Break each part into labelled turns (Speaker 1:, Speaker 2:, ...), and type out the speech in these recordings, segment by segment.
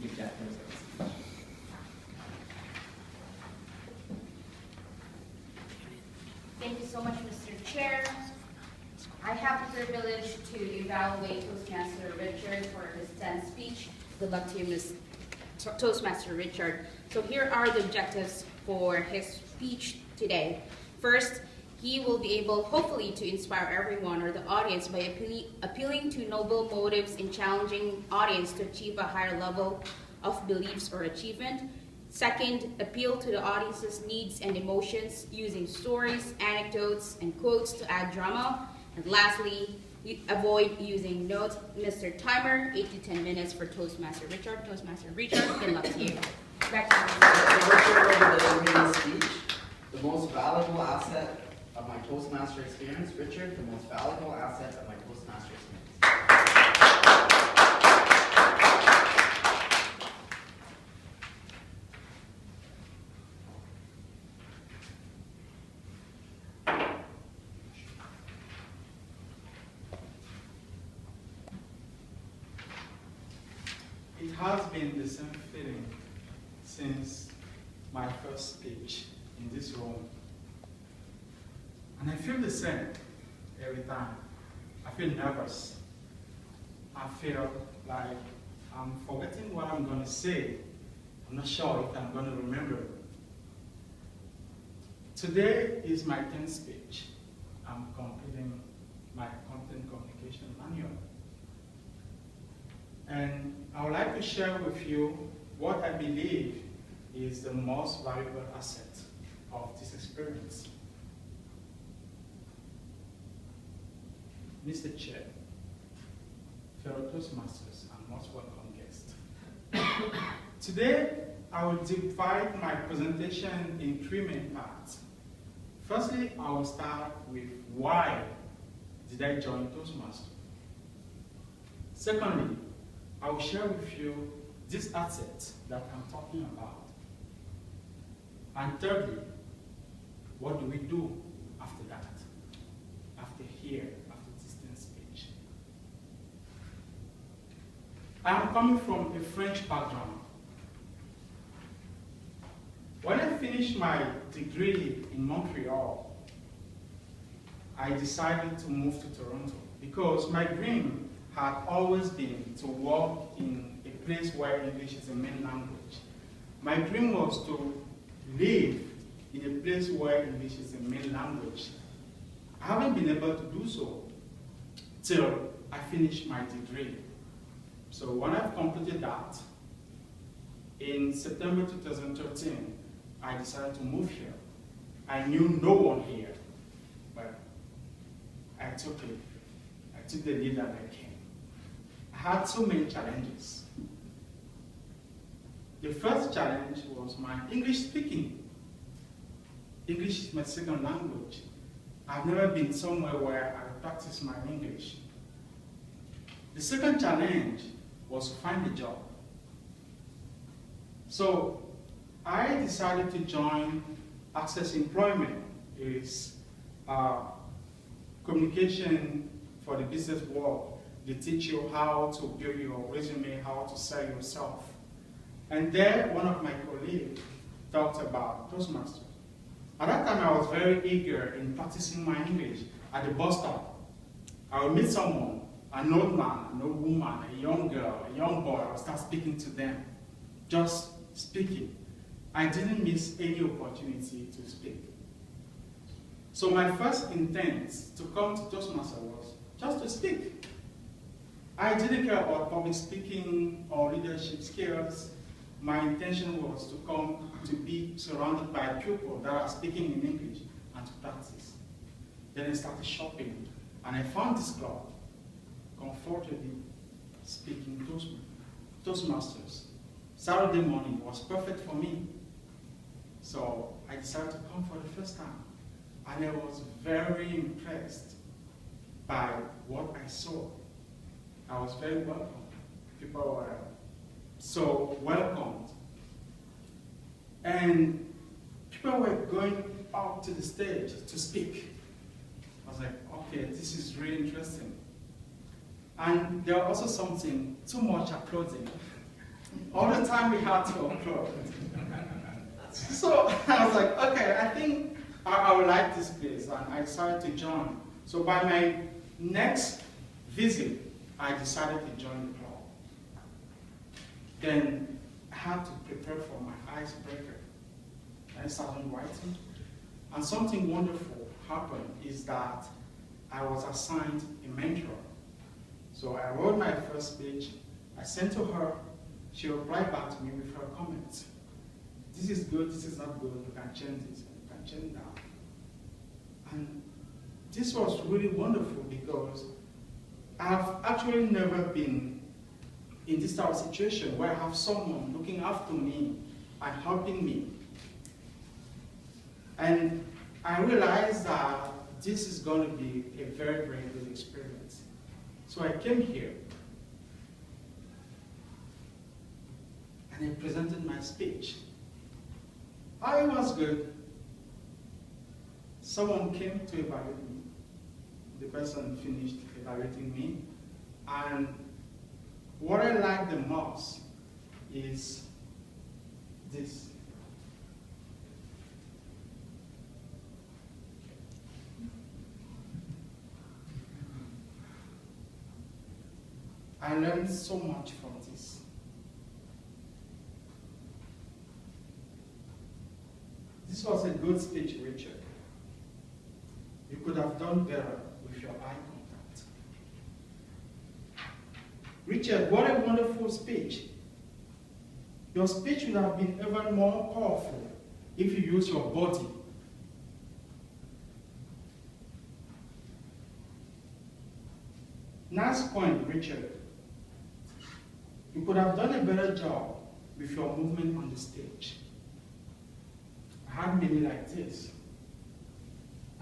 Speaker 1: the objectives of the speech.
Speaker 2: Thank you so much, Mr. Chair. I have the privilege to evaluate Toastmaster Richard for his 10th speech. Good luck to you, Ms. Toastmaster Richard. So here are the objectives for his speech today. First, he will be able, hopefully, to inspire everyone or the audience by appealing to noble motives and challenging audience to achieve a higher level of beliefs or achievement. Second, appeal to the audience's needs and emotions using stories, anecdotes, and quotes to add drama. And lastly, avoid using notes. Mr. Timer, 8 to 10 minutes for Toastmaster Richard. Toastmaster Richard, good luck to you. Back to you.
Speaker 3: Speech, the most valuable asset of my Toastmaster experience. Richard, the most valuable asset of my Toastmaster experience.
Speaker 4: It has been the same feeling since my first speech in this room. And I feel the same every time. I feel nervous. I feel like I'm forgetting what I'm going to say. I'm not sure if I'm going to remember. Today is my 10th speech. I'm completing my content communication manual. And I would like to share with you what I believe is the most valuable asset of this experience. Mr. Chair, fellow Toastmasters, and most welcome guests. Today, I will divide my presentation in 3 main parts. Firstly, I will start with why did I join Toastmasters. Secondly, I will share with you this asset that I'm talking about. And thirdly, what do we do after that? After here, after this 10th speech. I am coming from a French background. When I finished my degree in Montreal, I decided to move to Toronto because my dream had always been to work in a place where English is the main language. My dream was to live in a place where English is the main language. I haven't been able to do so till I finished my degree. So when I've completed that, in September 2013, I decided to move here. I knew no one here, but I took it. I took the lead and I came. I had so many challenges. The first challenge was my English speaking. English is my second language. I've never been somewhere where I practice my English. The second challenge was to find a job. So I decided to join Access Employment. It's communication for the business world. They teach you how to build your resume, how to sell yourself. And there, one of my colleagues talked about Toastmasters. At that time, I was very eager in practicing my English. At the bus stop, I would meet someone, an old man, an old woman, a young girl, a young boy. I would start speaking to them, just speaking. I didn't miss any opportunity to speak. So my first intent to come to Toastmasters was just to speak. I didn't care about public speaking or leadership skills. My intention was to come to be surrounded by people that are speaking in English and to practice. Then I started shopping, and I found this club, comfortably speaking Toastmasters. Saturday morning was perfect for me. So I decided to come for the first time. And I was very impressed by what I saw. I was very welcome. People were so welcomed. And people were going up to the stage to speak. I was like, okay, this is really interesting. And there was also something, too much applauding. All the time we had to upload. So I was like, okay, I think I would like this place, and I decided to join. So by my next visit, I decided to join the club. Then I had to prepare for my icebreaker. I started writing, and something wonderful happened is that I was assigned a mentor. So I wrote my first speech, I sent to her, she replied back to me with her comments. This is good, this is not good, you can change this, you can change that. And this was really wonderful because I've actually never been in this type of situation where I have someone looking after me and helping me. And I realized that this is going to be a very, very good experience. So I came here and I presented my speech. It was good. Someone came to evaluate me. The person finished evaluating me. And what I like the most is this. I learned so much from this. This was a good speech, Richard. You could have done better with your eye contact. Richard, what a wonderful speech. Your speech would have been even more powerful if you use your body. Nice point, Richard. You could have done a better job with your movement on the stage. I had many like this.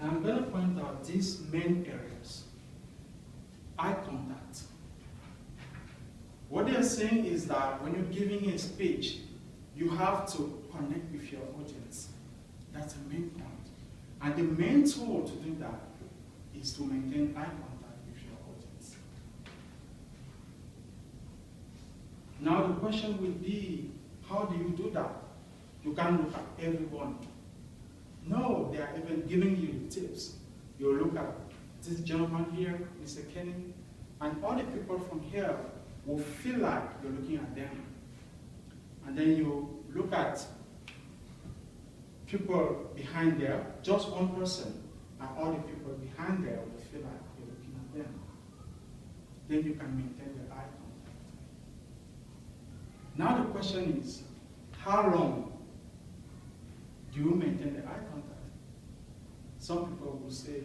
Speaker 4: I'm going to point out these main areas. Eye contact. What they're saying is that when you're giving a speech, you have to connect with your audience. That's the main point. And the main tool to do that is to maintain eye contact with your audience. Now the question would be, how do you do that? You can't look at everyone. No, they are even giving you tips. You look at this gentleman here, Mr. Kenny, and all the people from here will feel like you're looking at them. And then you look at people behind there, just one person, and all the people behind there will feel like you're looking at them. Then you can maintain the eye contact. Now the question is, how long do you maintain the eye contact? Some people will say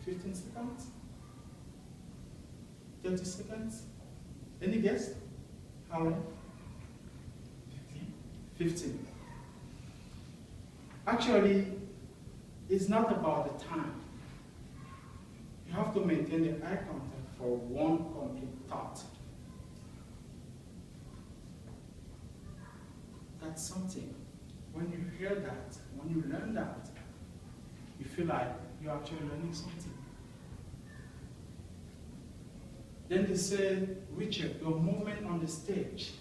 Speaker 4: 15 seconds, 30 seconds. Any guess? How long? 15. Actually, it's not about the time. You have to maintain the eye contact for one complete thought. That's something. When you hear that, when you learn that, you feel like you're actually learning something. Then they say, Richard, your movement on the stage.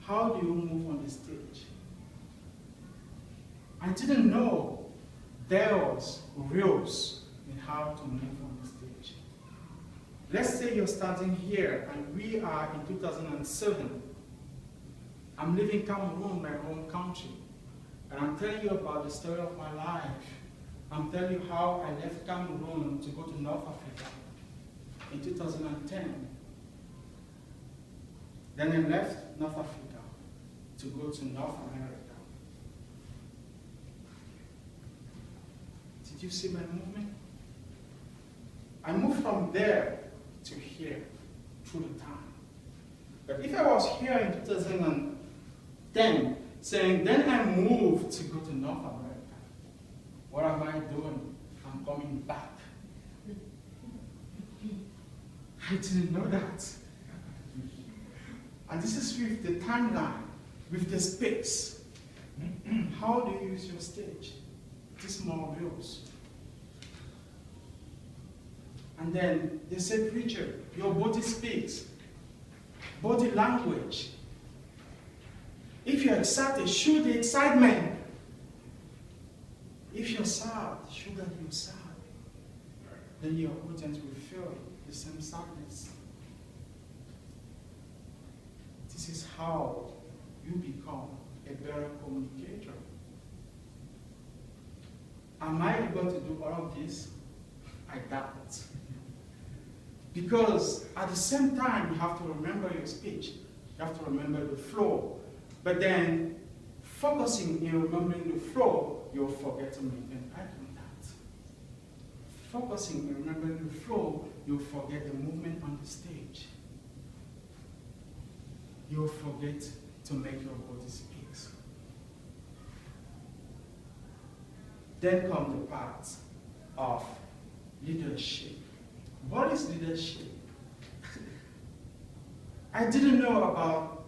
Speaker 4: How do you move on the stage? I didn't know there was rules in how to move on the stage. Let's say you're starting here, and we are in 2007. I'm living Cameroon, my home country. And I'm telling you about the story of my life. I'm telling you how I left Cameroon to go to North Africa in 2010. Then I left North Africa to go to North America. Did you see my movement? I moved from there to here through the time. But if I was here in 2010, saying, then I moved to go to North America, what am I doing? I'm coming back. I didn't know that. And this is with the timeline, with the space. How do you use your stage? These small wheels. And then they said, Richard, your body speaks. Body language. you're excited, show the excitement. If you're sad, show that you're sad. Then your audience will feel the same sadness. This is how you become a better communicator. Am I able to do all of this? I doubt. Because at the same time, you have to remember your speech. You have to remember the flow. But then, focusing in remembering the flow, you'll forget to maintain eye contact. Focusing in remembering the flow, you'll forget the movement on the stage. You'll forget to make your body speak. Then comes the part of leadership. What is leadership? I didn't know about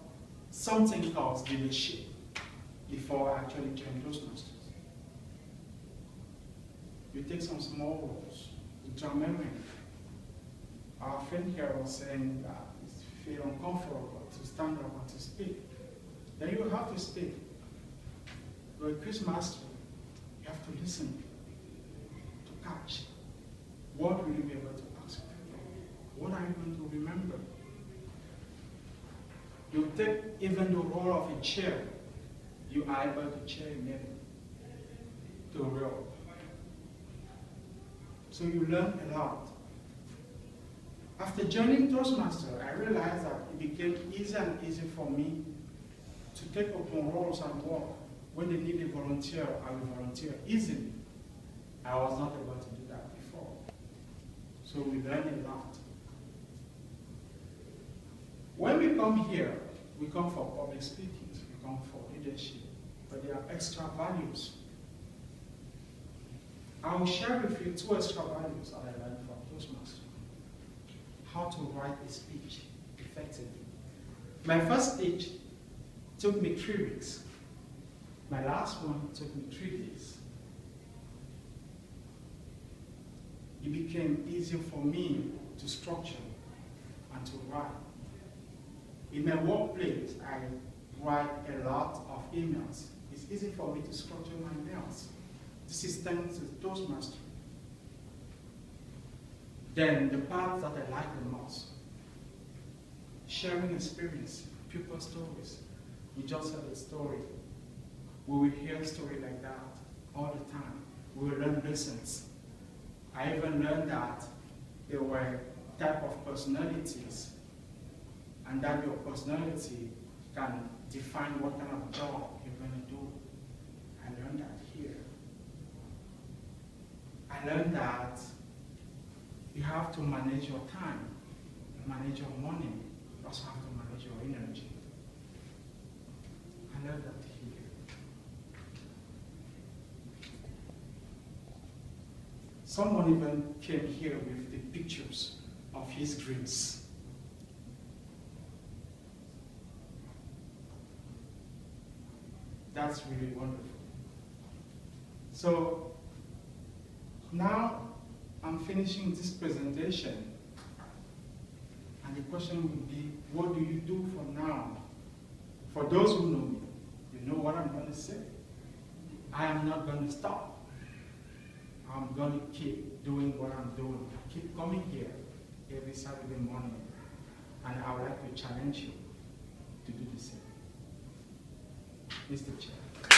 Speaker 4: something called leadership before I actually joined Toastmasters. You take some small roles. John Memory, our friend here was saying that you feel uncomfortable to stand up and to speak. Then you have to speak. You're a quizmaster. You have to listen to catch. What will you be able to ask people? What are you going to remember? You take even the role of a chair. You are able to chair name to a role. So you learn a lot. After joining Toastmasters, I realized that it became easier and easier for me to take open roles and work. When they need a volunteer, I will volunteer easily. I was not able to do that before. So we learn a lot. When we come here, we come for public speaking, we come for leadership, but there are extra values. I will share with you 2 extra values that I learned from Toastmasters. How to write a speech effectively. My first speech took me 3 weeks. My last one took me 3 days. It became easier for me to structure and to write. In my workplace, I write a lot of emails. It's easy for me to structure my mails. This is thanks to Toastmasters. Then the part that I like the most, sharing experience, people stories. We just heard a story. We will hear a story like that all the time. We will learn lessons. I even learned that there were type of personalities, and that your personality can define what kind of job you're going to do. I learned that here. I learned that you have to manage your time, manage your money, you also have to manage your energy. I learned that here. Someone even came here with the pictures of his dreams. That's really wonderful. So now I'm finishing this presentation, and the question would be, what do you do from now? For those who know me, you know what I'm going to say. I am not going to stop. I'm going to keep doing what I'm doing. Keep coming here every Saturday morning, and I would like to challenge you to do the same. Mr. Chair.